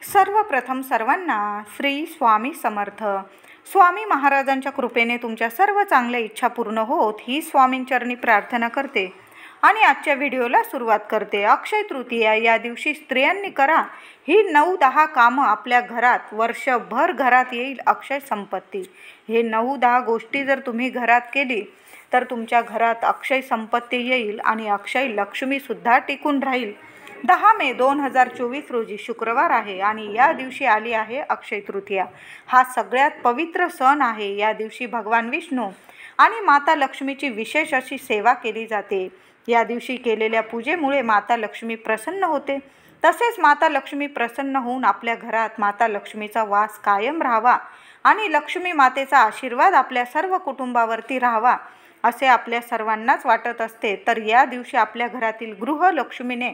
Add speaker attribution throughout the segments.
Speaker 1: सर्वप्रथम सर्वांना श्री स्वामी समर्थ. स्वामी महाराजांच्या कृपेने तुमच्या सर्व चांगल्या इच्छा पूर्ण होत ही स्वामींचरणी प्रार्थना करते आणि आजच्या व्हिडिओला सुरुवात करते. अक्षय तृतीया या दिवशी स्त्रियांनी करा ही 9-10 कामं, आपल्या घरात वर्षभर घरात येईल अक्षय संपत्ती. हे 9-10 गोष्टी जर तुम्ही घरात केली तर तुमच्या घरात अक्षय संपत्ती येईल आणि अक्षय लक्ष्मीसुद्धा टिकून राहील. 10 मे 2024 रोजी शुक्रवार आहे आणि या दिवशी आली आहे अक्षय तृतीया. हा सगळ्यात पवित्र सण आहे. या दिवशी भगवान विष्णू आणि माता लक्ष्मीची विशेष अशी सेवा केली जाते. या दिवशी केलेल्या पूजेमुळे माता लक्ष्मी प्रसन्न होते. तसेच माता लक्ष्मी प्रसन्न होऊन आपल्या घरात माता लक्ष्मीचा वास कायम राहावा आणि लक्ष्मी मातेचा आशीर्वाद आपल्या सर्व कुटुंबावरती राहावा असे आपल्या सर्वांनाच वाटत असते. तर या दिवशी आपल्या घरातील गृहलक्ष्मीने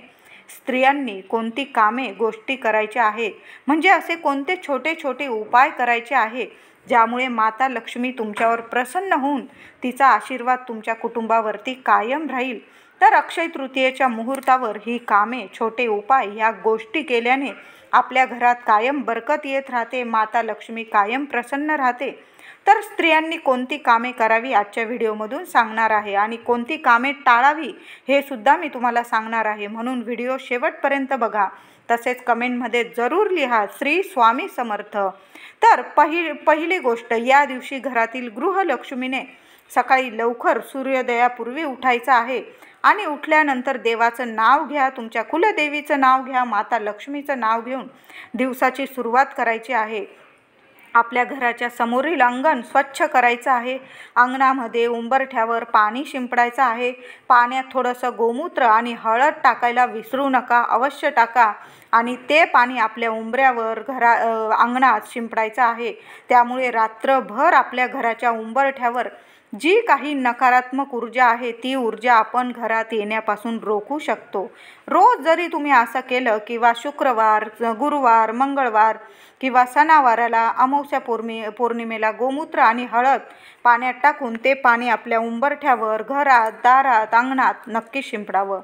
Speaker 1: स्त्रियांनी कोणती कामे गोष्टी करायच्या आहे, म्हणजे असे कोणते छोटे छोटे उपाय करायचे आहे ज्यामुळे माता लक्ष्मी तुमच्यावर प्रसन्न होऊन तिचा आशीर्वाद तुमच्या कुटुंबावरती कायम राहील. तर अक्षय तृतीयेच्या मुहूर्तावर ही कामे, छोटे उपाय, ह्या गोष्टी केल्याने आपल्या घरात कायम बरकत येत राहते, माता लक्ष्मी कायम प्रसन्न राहते. तर स्त्रियांनी कोणती कामे करावी आजच्या व्हिडिओमधून सांगणार आहे आणि कोणती कामे टाळावी हे सुद्धा मी तुम्हाला सांगणार आहे. म्हणून व्हिडिओ शेवटपर्यंत बघा. तसेच कमेंटमध्ये जरूर लिहा श्री स्वामी समर्थ. तर पहिली गोष्ट, या दिवशी घरातील गृहलक्ष्मीने सकाळी लवकर सूर्योदयापूर्वी उठायचं आहे आणि उठल्यानंतर देवाचं नाव घ्या, तुमच्या कुलदेवीचं नाव घ्या, माता लक्ष्मीचं नाव घेऊन दिवसाची सुरुवात करायची आहे. आपल्या घराच्या समोरील अंगण स्वच्छ करायचं आहे. अंगणामध्ये उंबरठ्यावर पाणी शिंपडायचं आहे. पाण्यात थोडंसं गोमूत्र आणि हळद टाकायला विसरू नका, अवश्य टाका. आणि ते पाणी आपल्या उंबऱ्यावर अंगणात शिंपडायचं आहे. त्यामुळे रात्रभर आपल्या घराच्या उंबरठ्यावर जी काही नकारात्मक ऊर्जा आहे ती ऊर्जा आपण घरात येण्यापासून रोखू शकतो. रोज जरी तुम्ही असं केलं किंवा शुक्रवार, गुरुवार, मंगळवार किंवा सणावाराला, अमावस्या पौर्णिमेला गोमूत्र आणि हळद पाण्यात टाकून ते पाणी आपल्या उंबरठ्यावर, घरात, दारात, अंगणात नक्की शिंपडावं.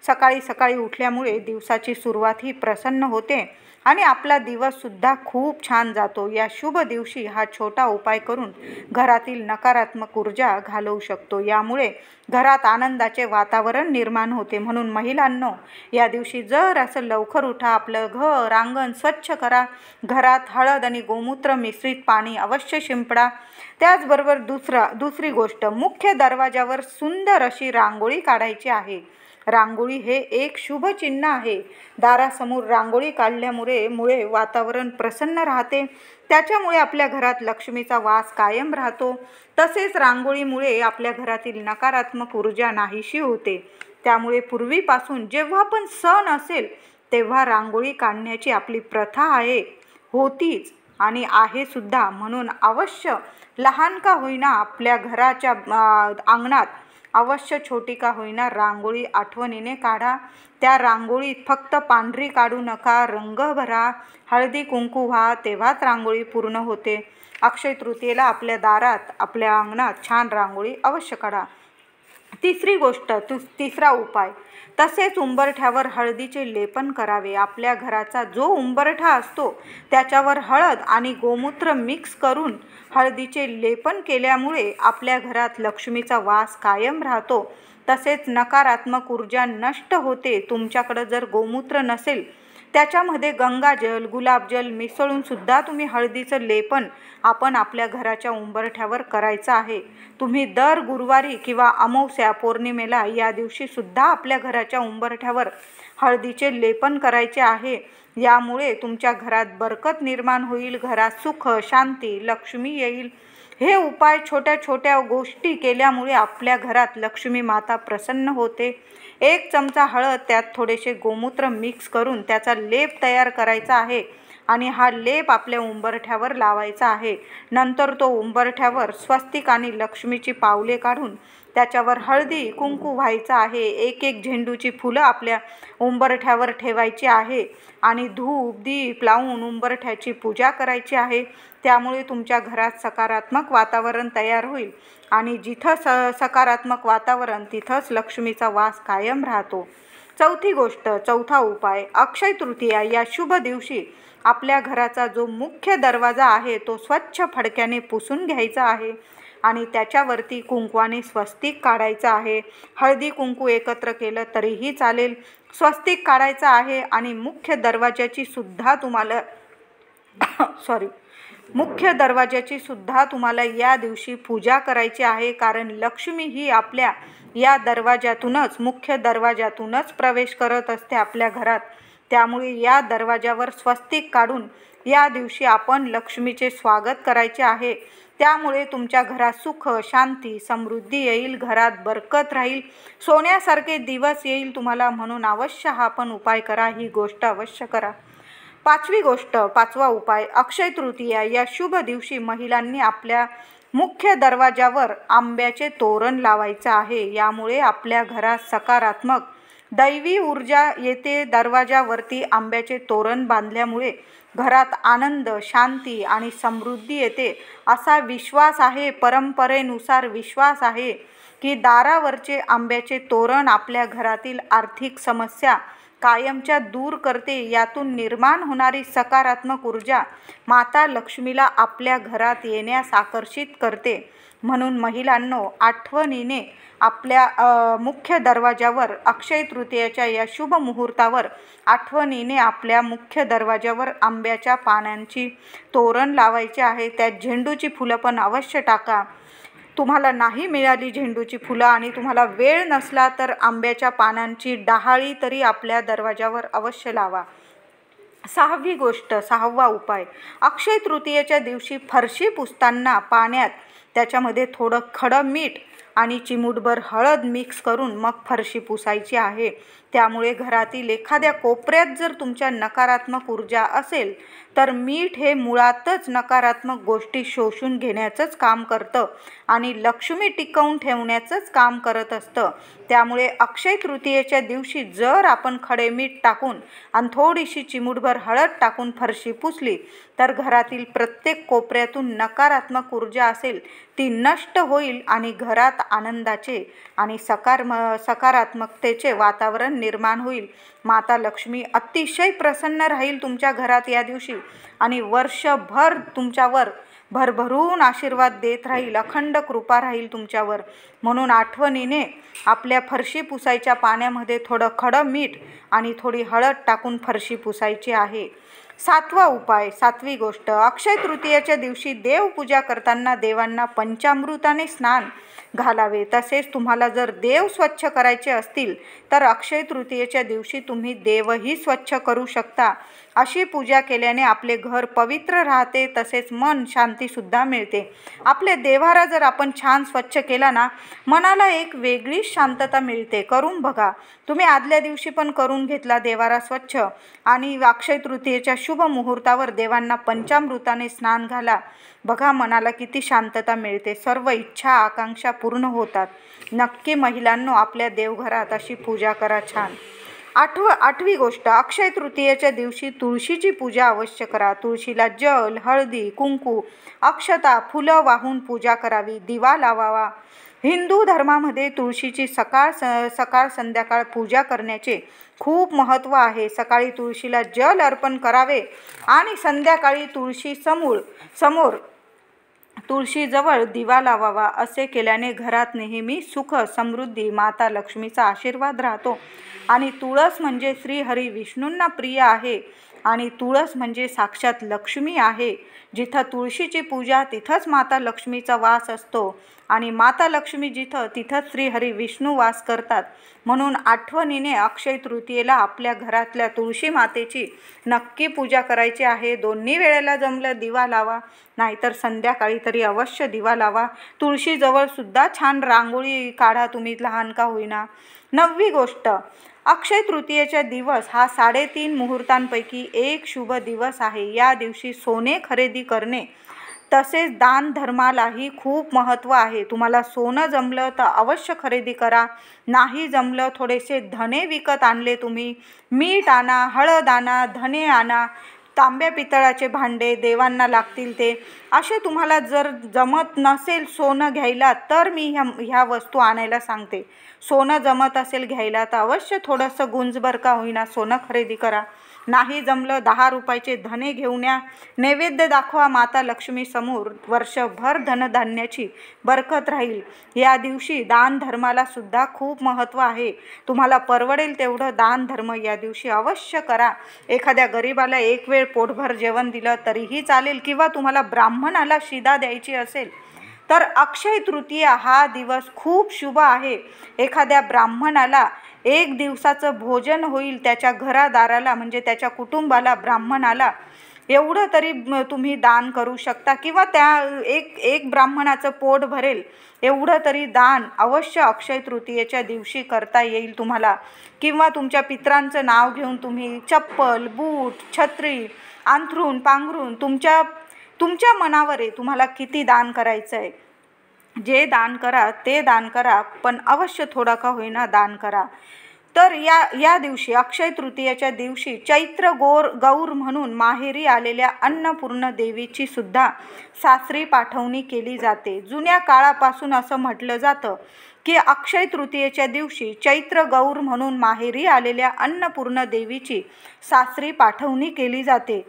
Speaker 1: सकाळी सकाळी उठल्यामुळे दिवसाची सुरुवात ही प्रसन्न होते आणि आपला दिवससुद्धा खूप छान जातो. या शुभ दिवशी हा छोटा उपाय करून घरातील नकारात्मक ऊर्जा घालवू शकतो. यामुळे घरात आनंदाचे वातावरण निर्माण होते. म्हणून महिलांनो, या दिवशी जर असं लवकर उठा, आपलं घर, अंगण स्वच्छ करा, घरात हळद आणि गोमूत्र मिश्रित पाणी अवश्य शिंपडा. त्याचबरोबर दुसरी गोष्ट, मुख्य दरवाजावर सुंदर अशी रांगोळी काढायची आहे. रांगोळी हे एक शुभ चिन्ह आहे. दारासमोर रांगोळी काढल्यामुळे वातावरण प्रसन्न राहते. त्याच्यामुळे आपल्या घरात लक्ष्मीचा वास कायम राहतो. तसेच रांगोळीमुळे आपल्या घरातील नकारात्मक ऊर्जा नाहीशी होते. त्यामुळे पूर्वीपासून जेव्हा पण सण असेल तेव्हा रांगोळी काढण्याची आपली प्रथा आहे, होतीच आणि आहे सुद्धा. म्हणून अवश्य लहान का होईना आपल्या घराच्या अंगणात अवश्य छोटी का होईना रांगोळी आठवणीने काढा. त्या रांगोळीत फक्त पांढरी काढू नका, रंग भरा, हळदी कुंकू व्हा, तेव्हाच रांगोळी पूर्ण होते. अक्षय तृतीयेला आपल्या दारात, आपल्या अंगणात छान रांगोळी अवश्य काढा. तिसरी गोष्ट, तिसरा उपाय, तसेच उंबरठ्यावर हळदीचे लेपन करावे. आपल्या घराचा जो उंबरठा असतो त्याच्यावर हळद आणि गोमूत्र मिक्स करून हळदीचे लेपन केल्यामुळे आपल्या घरात लक्ष्मीचा वास कायम राहतो. तसेच नकारात्मक ऊर्जा नष्ट होते. तुमच्याकडं जर गोमूत्र नसेल, त्याच्यामध्ये गंगाजल, गुलाबजल मिसळून सुद्धा तुम्ही हळदीचं लेपन आपण आपल्या घराच्या उंबरठ्यावर करायचं आहे. तुम्ही दर गुरुवारी किंवा अमावस्या पौर्णिमेला या दिवशी सुद्धा आपल्या घराच्या उंबरठ्यावर हळदीचे लेपन करायचे आहे. यामुळे तुमच्या घरात बरकत निर्माण होईल, घरात सुख, शांती, लक्ष्मी येईल. हे उपाय, छोट्या छोट्या गोष्टी केल्यामुळे आपल्या घरात लक्ष्मी माता प्रसन्न होते. 1 चमचा हळद, त्यात थोडेसे गोमूत्र मिक्स करून त्याचा लेप तयार करायचा आहे आणि हा लेप आपल्या उंबरठ्यावर लावायचा आहे. नंतर तो उंबरठ्यावर स्वस्तिक आणि लक्ष्मीची पावले काढून त्याच्यावर हळदी कुंकू व्हायचा आहे. 1-1 झेंडूची फुलं आपल्या उंबरठ्यावर ठेवायची आहे आणि धूप दीप लावून उंबरठ्याची पूजा करायची आहे. त्यामुळे तुमच्या घरात सकारात्मक वातावरण तयार होईल आणि जिथं सकारात्मक वातावरण तिथंच लक्ष्मीचा वास कायम राहतो. चौथी गोष्ट, चौथा उपाय, अक्षय तृतीया या शुभ दिवशी आपल्या घराचा जो मुख्य दरवाजा आहे तो स्वच्छ फडक्याने पुसून घ्यायचा आहे आणि त्याच्यावरती कुंकवाने स्वस्तिक काढायचं आहे. हळदी कुंकू एकत्र केलं तरीही चालेल. स्वस्तिक काढायचं आहे आणि मुख्य दरवाजाची सुद्धा तुम्हाला मुख्य दरवाजाची सुद्धा तुम्हाला या दिवशी पूजा करायची आहे, कारण लक्ष्मी ही आपल्या या दरवाजातूनच, मुख्य दरवाजातूनच प्रवेश करत असते आपल्या घरात. त्यामुळे या दरवाजावर स्वस्तिक काढून या दिवशी आपण लक्ष्मीचे स्वागत करायचे आहे. त्यामुळे तुमच्या घरात सुख, शांती, समृद्धी येईल, घरात बरकत राहील, सोन्यासारखे दिवस येईल तुम्हाला. म्हणून अवश्य हा पण उपाय करा, ही गोष्ट अवश्य करा. पाचवी गोष्ट, पाचवा उपाय, अक्षय तृतीया या शुभ दिवशी महिलांनी आपल्या मुख्य दरवाजावर आंब्याचे तोरण लावायचे आहे. यामुळे आपल्या घरात सकारात्मक दैवी ऊर्जा येते. दरवाजावरती आंब्याचे तोरण बांधल्यामुळे घरात आनंद, शांती आणि समृद्धी येते असा विश्वास आहे. परंपरेनुसार विश्वास आहे की दारावरचे आंब्याचे तोरण आपल्या घरातील आर्थिक समस्या कायमच्या दूर करते. यातून निर्माण होणारी सकारात्मक ऊर्जा माता लक्ष्मीला आपल्या घरात येण्यास आकर्षित करते. म्हणून महिलांनो, आठवणीने आपल्या मुख्य दरवाजावर अक्षय तृतीयेच्या या शुभ मुहूर्तावर आठवणीने आपल्या मुख्य दरवाजावर आंब्याच्या पानांची तोरण लावायचे आहे. त्यात झेंडूची फुलं पण अवश्य टाका. तुम्हाला नाही मिळाली झेंडूची फुलं आणि तुम्हाला वेळ नसला तर आंब्याच्या पानांची डहाळी तरी आपल्या दरवाजावर अवश्य लावा. सहावी गोष्ट, सहावा उपाय, अक्षय तृतीयेच्या दिवशी फरशी पुसताना पाण्यात त्याच्यामध्ये थोडं खडं मीठ आणि चिमूटभर हळद मिक्स करून मग फरशी पुसायची आहे. त्यामुळे घरातील एखाद्या कोपऱ्यात जर तुमच्या नकारात्मक ऊर्जा असेल तर मीठ हे मुळातच नकारात्मक गोष्टी शोषून घेण्याचंच काम करतं आणि लक्ष्मी टिकवून ठेवण्याचंच काम करत असतं. त्यामुळे अक्षय तृतीयेच्या दिवशी जर आपण खडे मीठ टाकून आणि थोडीशी चिमूटभर हळद टाकून फरशी पुसली तर घरातील प्रत्येक कोपऱ्यातून नकारात्मक ऊर्जा असेल ती नष्ट होईल आणि घरात आनंदाचे आणि सकारात्मकतेचे वातावरण निर्माण होईल. माता लक्ष्मी अतिशय प्रसन्न राहील तुमच्या घरात या दिवशी आणि वर्षभर तुमच्यावर भरभरून आशीर्वाद देत राहील, अखंड कृपा राहील तुमच्यावर. म्हणून आठवणीने आपल्या फरशी पुसायच्या पाण्यामध्ये थोडं खडं मीठ आणि थोडी हळद टाकून फरशी पुसायची आहे. सातवा उपाय, सातवी गोष्ट, अक्षय तृतीयेच्या दिवशी देवपूजा करताना देवांना पंचामृताने स्नान घालावे. तसेच तुम्हाला जर देव स्वच्छ करायचे असतील तर अक्षय तृतीयेच्या दिवशी तुम्ही देवही स्वच्छ करू शकता. अशी पूजा केल्याने आपले घर पवित्र राहते, तसेच मन शांतीसुद्धा मिळते. आपले देव्हारा जर आपण छान स्वच्छ केला ना, मनाला एक वेगळीच शांतता मिळते. करून बघा तुम्ही. आदल्या दिवशी पण करून घेतला देव्हारा स्वच्छ आणि अक्षय तृतीयेच्या शुभ मुहूर्तावर देवांना पंचामृताने स्नान घाला. बघा मनाला किती शांतता मिळते, सर्व इच्छा आकांक्षा पूर्ण होतात. नक्की महिलांनो, आपल्या देवघरात अशी पूजा करा छान. आठवी गोष्ट, अक्षय तृतीयेच्या दिवशी तुळशीची पूजा अवश्य करा. तुळशीला जल, हळदी, कुंकू, अक्षता, फुलं वाहून पूजा करावी, दिवा लावावा. हिंदू धर्मामध्ये तुळशीची सकाळ संध्याकाळ पूजा करण्याचे खूप महत्त्व आहे. सकाळी तुळशीला जल अर्पण करावे आणि संध्याकाळी समोर तुळशीजवळ दिवा लावावा. असे केल्याने घरात नेहमी सुख, समृद्धी, माता लक्ष्मीचा आशीर्वाद राहतो. आणि तुळस म्हणजे श्री हरी विष्णूंना प्रिय आहे आणि तुळस म्हणजे साक्षात लक्ष्मी आहे. जिथं तुळशीची पूजा तिथंच माता लक्ष्मीचा वास असतो आणि माता लक्ष्मी जिथं तिथंच श्री हरी विष्णू वास करतात. म्हणून आठवणीने अक्षय तृतीयेला आपल्या घरातल्या तुळशी मातेची नक्की पूजा करायची आहे. दोन्ही वेळेला जमलं दिवा लावा, नाहीतर संध्याकाळी तरी अवश्य दिवा लावा. तुळशीजवळ सुद्धा छान रांगोळी काढा तुम्ही, लहान का होईना. नववी गोष्ट, अक्षय तृतीयेचा दिवस हा 3.5 मुहूर्तांपैकी एक शुभ दिवस आहे. या दिवशी सोने खरेदी करणे तसेच दान धर्मालाही खूप महत्त्व आहे. तुम्हाला सोनं जमलं तर अवश्य खरेदी करा. नाही जमलं, थोडेसे धने विकत आणले तुम्ही, मीठ आणा, हळद आणा, धने आणा, तांब्या पितळाचे भांडे देवांना लागतील ते असे. तुम्हाला जर जमत नसेल सोनं घ्यायला तर मी ह्या वस्तू आणायला सांगते. सोनं जमत असेल घ्यायला तर अवश्य थोडंसं गुंजभर का होईना सोनं खरेदी करा. नाही जमलं 10 रुपयाचे धने घेऊन या. नैवेद्य दाखवा माता लक्ष्मी समोर. वर्षभर धनधान्याची बरकत राहील. या दिवशी दान धर्माला सुद्धा खूप महत्त्व आहे. तुम्हाला परवडेल तेवढं दान धर्म या दिवशी अवश्य करा. एखाद्या गरीबाला एक वेळ पोटभर जेवण दिलं तरीही चालेल, किंवा तुम्हाला ब्राह्मणाला शिदा द्यायची असेल तर अक्षय तृतीया हा दिवस खूप शुभ आहे. एखाद्या ब्राह्मणाला एक दिवसाचं भोजन होईल, त्याच्या घरादाराला म्हणजे त्याच्या कुटुंबाला ब्राह्मणाला एवढं तरी तुम्ही दान करू शकता, किंवा त्या एक ब्राह्मणाचं पोट भरेल एवढं तरी दान अवश्य अक्षय तृतीयेच्या दिवशी करता येईल तुम्हाला. किंवा तुमच्या पितरांचं नाव घेऊन तुम्ही चप्पल, बूट, छत्री, अंथरूण, पांघरूण तुमच्या मनावर आहे तुम्हाला किती दान करायचं आहे. जे दान करा ते दान करा, पण अवश्य थोडा का होईना दान करा. तर या दिवशी अक्षय तृतीयेच्या दिवशी चैत्र गौर म्हणून माहेरी आलेल्या अन्नपूर्ण देवीची सुद्धा सासरी पाठवणी केली जाते. जुन्या काळापासून असं म्हटलं जातं की अक्षय तृतीयेच्या दिवशी चैत्र गौर म्हणून माहेरी आलेल्या अन्नपूर्ण देवीची सासरी पाठवणी केली जाते.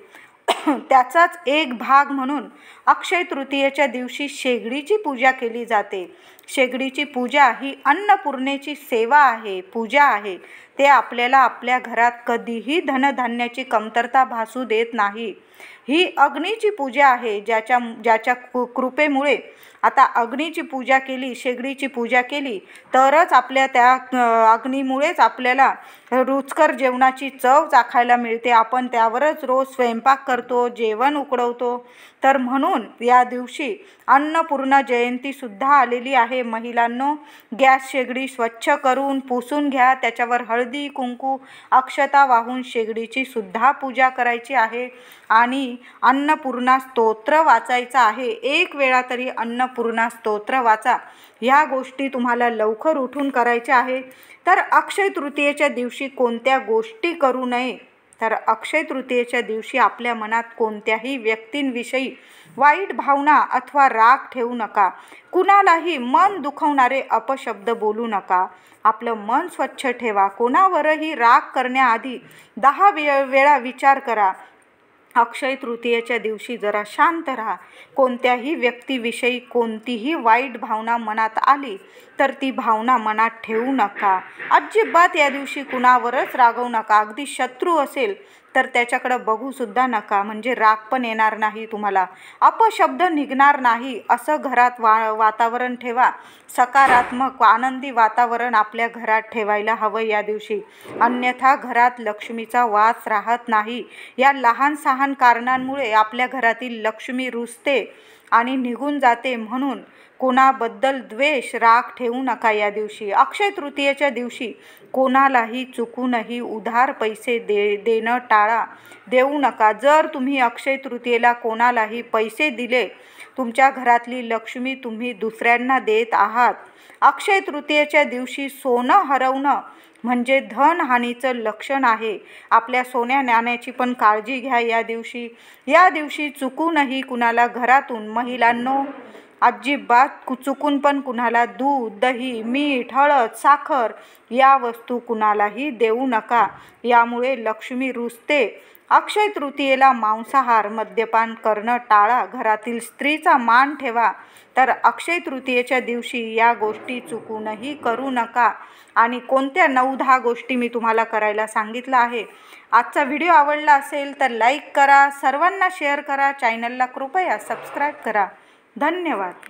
Speaker 1: त्याचाच एक भाग म्हणून अक्षय तृतीयेच्या दिवशी शेगडीची पूजा केली जाते. शेगडीची पूजा ही अन्नपूर्णेची सेवा आहे, पूजा आहे. ते आपल्याला आपल्या घरात कधीही धनधान्याची कमतरता भासू देत नाही. ही अग्नीची पूजा आहे, ज्याच्या कृपेमुळे आता अग्नीची पूजा केली, शेगडीची पूजा केली तरच आपल्या त्या अग्नीमुळेच आपल्याला रुचकर जेवणाची चव चाखायला मिळते. आपण त्यावरच रोज स्वयंपाक करतो, जेवण उकडवतो. तर म्हणून या दिवशी अन्नपूर्णा जयंतीसुद्धा आलेली आहे. महिलांनो, गॅस शेगडी स्वच्छ करून पुसून घ्या. त्याच्यावर हळदी, कुंकू, अक्षता वाहून शेगडीची सुद्धा पूजा करायची आहे. आणि अन्नपूर्णा स्तोत्र वाचायचं आहे. एक वेळा तरी अन्नपूर्णा स्तोत्र वाचा. ह्या गोष्टी तुम्हाला लवकर उठून करायच्या आहे. तर अक्षय तृतीयेच्या दिवशी कोणत्या गोष्टी करू नये, तर अक्षय तृतीयेच्या दिवशी आपल्या मनात कोणत्याही व्यक्तींविषयी वाईट भावना अथवा राग ठेवू नका. कुणालाही मन दुखवणारे अपशब्द बोलू नका. आपलं मन स्वच्छ ठेवा. कोणावरही राग करण्याआधी 10 वेळा विचार करा. अक्षय तृतीयेच्या दिवशी जरा शांत राहा. कोणत्याही व्यक्तीविषयी कोणतीही वाईट भावना मनात आली तर ती भावना मनात ठेवू नका. अजिबात या दिवशी कुणावरच रागवू नका. अगदी शत्रू असेल तर त्याच्याकडं बघूसुद्धा नका, म्हणजे राग पण येणार नाही तुम्हाला, अपशब्द निघणार नाही. असं घरात वातावरण ठेवा. सकारात्मक आनंदी वातावरण आपल्या घरात ठेवायला हवं या दिवशी. अन्यथा घरात लक्ष्मीचा वास राहत नाही. या लहान सहान कारणांमुळे आपल्या घरातील लक्ष्मी रुजते आणि निघून जाते. म्हणून कोणाबद्दल द्वेष, राग ठेवू नका या दिवशी. अक्षय तृतीयेच्या दिवशी कोणालाही चुकूनही उधार पैसे देणं टाळा, देऊ नका. जर तुम्ही अक्षय तृतीयेला कोणालाही पैसे दिले, तुमच्या घरातली लक्ष्मी तुम्ही दुसऱ्यांना देत आहात. अक्षय तृतीयेच्या दिवशी सोनं हरवणं म्हणजे धनहानीचं लक्षण आहे. आपल्या सोन्या नाण्याची पण काळजी घ्या या दिवशी. या दिवशी चुकूनही कुणाला घरातून, महिलांनो, अजिबात चुकून पण कुणाला दूध, दही, मीठ, हळद, साखर या वस्तू कुणालाही देऊ नका. यामुळे लक्ष्मी रुजते. अक्षय तृतीयेला मांसाहार, मद्यपान करणं टाळा. घरातील स्त्रीचा मान ठेवा. तर अक्षय तृतीयेच्या दिवशी या गोष्टी चुकूनही करू नका. आणि कोणत्या 9-10 गोष्टी मी तुम्हाला करायला सांगितलं आहे. आजचा व्हिडिओ आवडला असेल तर लाईक करा, सर्वांना शेअर करा, चॅनलला कृपया सबस्क्राईब करा. धन्यवाद.